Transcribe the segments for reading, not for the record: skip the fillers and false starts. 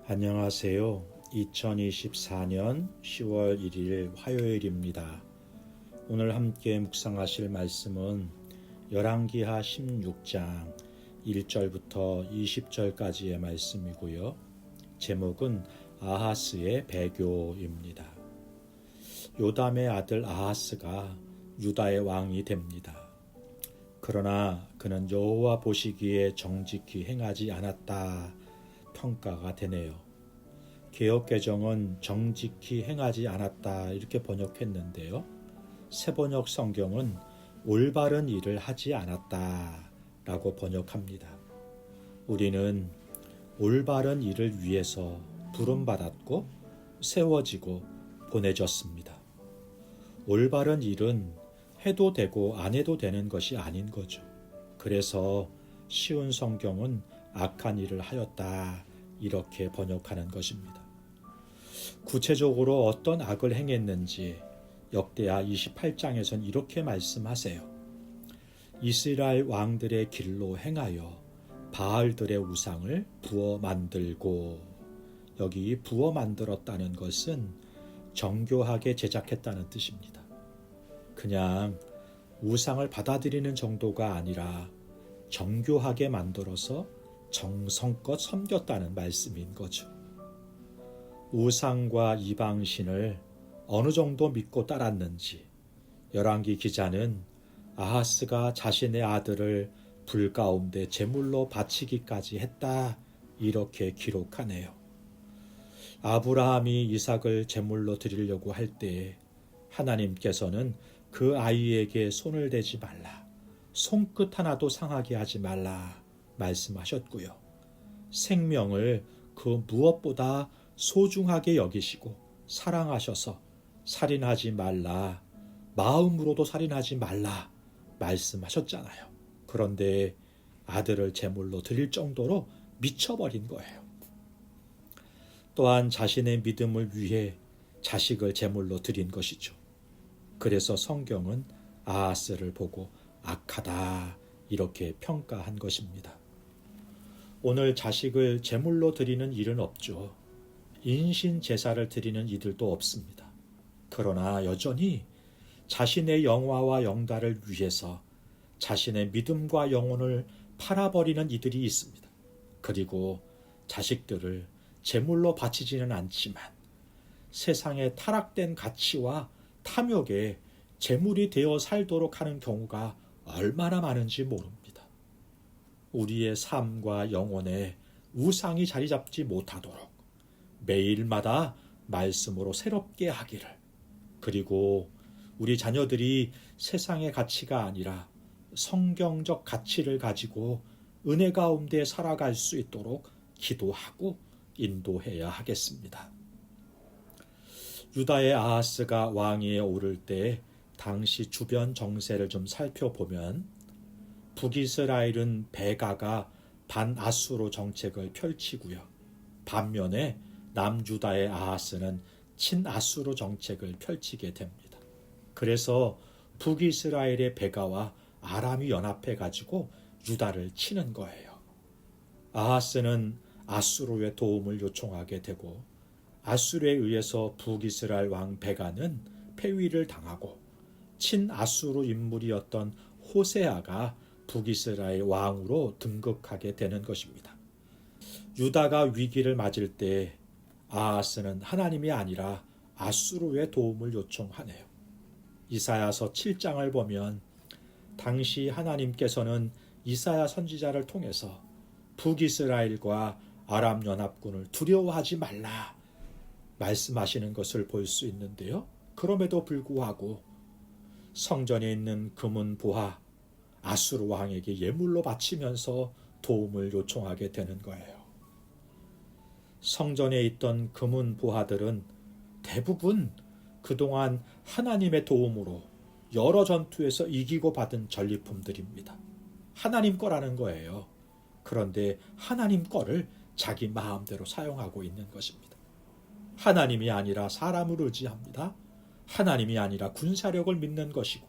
안녕하세요. 2024년 10월 1일 화요일입니다. 오늘 함께 묵상하실 말씀은 열왕기하 16장 1절부터 20절까지의 말씀이고요. 제목은 아하스의 배교입니다. 요담의 아들 아하스가 유다의 왕이 됩니다. 그러나 그는 여호와 보시기에 정직히 행하지 않았다 평가가 되네요. 개역개정은 정직히 행하지 않았다 이렇게 번역했는데요. 새번역 성경은 올바른 일을 하지 않았다 라고 번역합니다. 우리는 올바른 일을 위해서 부름받았고 세워지고 보내졌습니다. 올바른 일은 해도 되고 안 해도 되는 것이 아닌 거죠. 그래서 쉬운 성경은 악한 일을 하였다 이렇게 번역하는 것입니다. 구체적으로 어떤 악을 행했는지 역대하 28장에선 이렇게 말씀하세요. 이스라엘 왕들의 길로 행하여 바알들의 우상을 부어 만들고, 여기 부어 만들었다는 것은 정교하게 제작했다는 뜻입니다. 그냥 우상을 받아들이는 정도가 아니라 정교하게 만들어서 정성껏 섬겼다는 말씀인 거죠. 우상과 이방신을 어느 정도 믿고 따랐는지 열왕기 기자는 아하스가 자신의 아들을 불 가운데 제물로 바치기까지 했다 이렇게 기록하네요. 아브라함이 이삭을 제물로 드리려고 할 때 하나님께서는 그 아이에게 손을 대지 말라, 손끝 하나도 상하게 하지 말라 말씀하셨고요. 생명을 그 무엇보다 소중하게 여기시고 사랑하셔서 살인하지 말라, 마음으로도 살인하지 말라 말씀하셨잖아요. 그런데 아들을 제물로 드릴 정도로 미쳐버린 거예요. 또한 자신의 믿음을 위해 자식을 제물로 드린 것이죠. 그래서 성경은 아하스를 보고 악하다 이렇게 평가한 것입니다. 오늘 자식을 제물로 드리는 일은 없죠. 인신 제사를 드리는 이들도 없습니다. 그러나 여전히 자신의 영화와 영달을 위해서 자신의 믿음과 영혼을 팔아버리는 이들이 있습니다. 그리고 자식들을 제물로 바치지는 않지만 세상의 타락된 가치와 탐욕에 제물이 되어 살도록 하는 경우가 얼마나 많은지 모릅니다. 우리의 삶과 영혼에 우상이 자리 잡지 못하도록 매일마다 말씀으로 새롭게 하기를, 그리고 우리 자녀들이 세상의 가치가 아니라 성경적 가치를 가지고 은혜 가운데 살아갈 수 있도록 기도하고 인도해야 하겠습니다. 유다의 아하스가 왕위에 오를 때 당시 주변 정세를 좀 살펴보면 북이스라엘은 베가가 반아수르 정책을 펼치고요. 반면에 남유다의 아하스는 친아수르 정책을 펼치게 됩니다. 그래서 북이스라엘의 베가와 아람이 연합해가지고 유다를 치는 거예요. 아하스는 아수르의 도움을 요청하게 되고 아수르에 의해서 북이스라엘 왕 베가는 폐위를 당하고 친아수르 인물이었던 호세아가 북이스라엘 왕으로 등극하게 되는 것입니다. 유다가 위기를 맞을 때 아하스는 하나님이 아니라 아수르의 도움을 요청하네요. 이사야서 7장을 보면 당시 하나님께서는 이사야 선지자를 통해서 북이스라엘과 아람 연합군을 두려워하지 말라 말씀하시는 것을 볼 수 있는데요. 그럼에도 불구하고 성전에 있는 금은 보화 아수르 왕에게 예물로 바치면서 도움을 요청하게 되는 거예요. 성전에 있던 금은 보화들은 대부분 그동안 하나님의 도움으로 여러 전투에서 이기고 받은 전리품들입니다. 하나님 거라는 거예요. 그런데 하나님 거를 자기 마음대로 사용하고 있는 것입니다. 하나님이 아니라 사람을 의지합니다. 하나님이 아니라 군사력을 믿는 것이고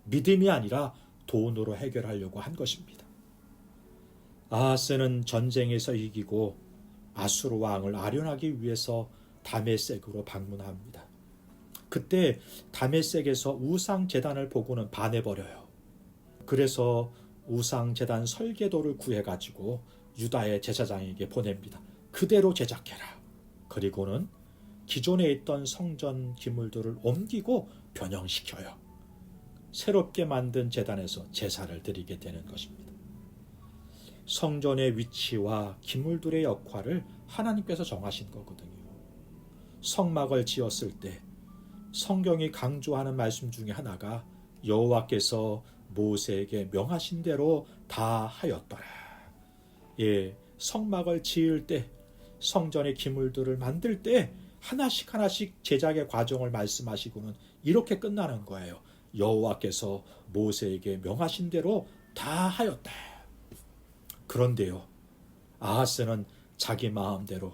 믿음이 아니라 돈으로 해결하려고 한 것입니다. 아하스는 전쟁에서 이기고 아수르 왕을 아련하기 위해서 다메섹으로 방문합니다. 그때 다메섹에서 우상 제단을 보고는 반해버려요. 그래서 우상 제단 설계도를 구해가지고 유다의 제사장에게 보냅니다. 그대로 제작해라. 그리고는 기존에 있던 성전 기물들을 옮기고 변형시켜요. 새롭게 만든 제단에서 제사를 드리게 되는 것입니다. 성전의 위치와 기물들의 역할을 하나님께서 정하신 거거든요. 성막을 지었을 때 성경이 강조하는 말씀 중에 하나가 여호와께서 모세에게 명하신 대로 다 하였더라. 예, 성막을 지을 때, 성전의 기물들을 만들 때 하나씩 하나씩 제작의 과정을 말씀하시고는 이렇게 끝나는 거예요. 여호와께서 모세에게 명하신 대로 다 하였다. 그런데요, 아하스는 자기 마음대로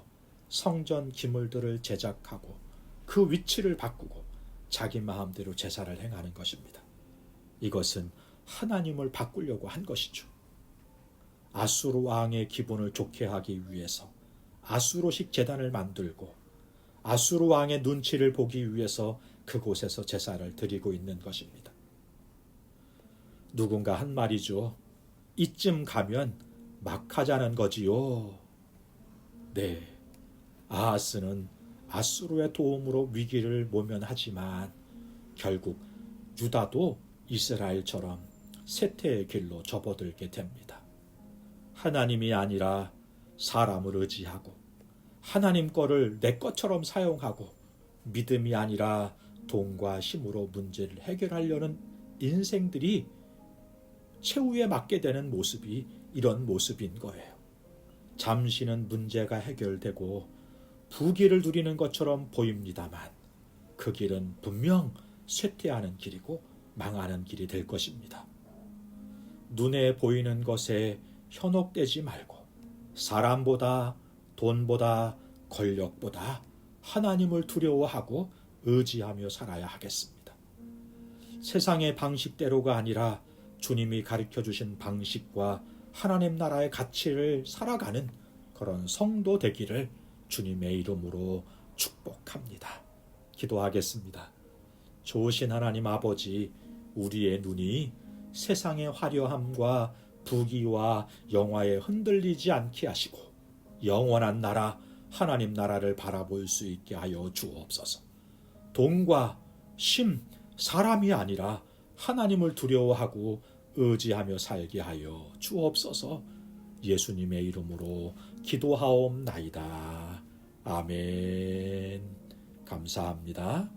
성전 기물들을 제작하고 그 위치를 바꾸고 자기 마음대로 제사를 행하는 것입니다. 이것은 하나님을 바꾸려고 한 것이죠. 아수르 왕의 기분을 좋게 하기 위해서 아수르식 제단을 만들고 아수르 왕의 눈치를 보기 위해서 그곳에서 제사를 드리고 있는 것입니다. 누군가 한 말이죠. 이쯤 가면 막 하자는 거지요. 네, 아하스는 아수르의 도움으로 위기를 모면하지만 결국 유다도 이스라엘처럼 쇠퇴의 길로 접어들게 됩니다. 하나님이 아니라 사람을 의지하고 하나님 거를 내 것처럼 사용하고 믿음이 아니라 돈과 힘으로 문제를 해결하려는 인생들이 최후에 맞게 되는 모습이 이런 모습인 거예요. 잠시는 문제가 해결되고 부귀를 누리는 것처럼 보입니다만 그 길은 분명 쇠퇴하는 길이고 망하는 길이 될 것입니다. 눈에 보이는 것에 현혹되지 말고 사람보다 돈보다 권력보다 하나님을 두려워하고 의지하며 살아야 하겠습니다. 세상의 방식대로가 아니라 주님이 가르쳐 주신 방식과 하나님 나라의 가치를 살아가는 그런 성도 되기를 주님의 이름으로 축복합니다. 기도하겠습니다. 좋으신 하나님 아버지, 우리의 눈이 세상의 화려함과 부귀와 영화에 흔들리지 않게 하시고 영원한 나라, 하나님 나라를 바라볼 수 있게 하여 주옵소서. 돈과 힘, 사람이 아니라 하나님을 두려워하고 의지하며 살게 하여 주옵소서. 예수님의 이름으로 기도하옵나이다. 아멘. 감사합니다.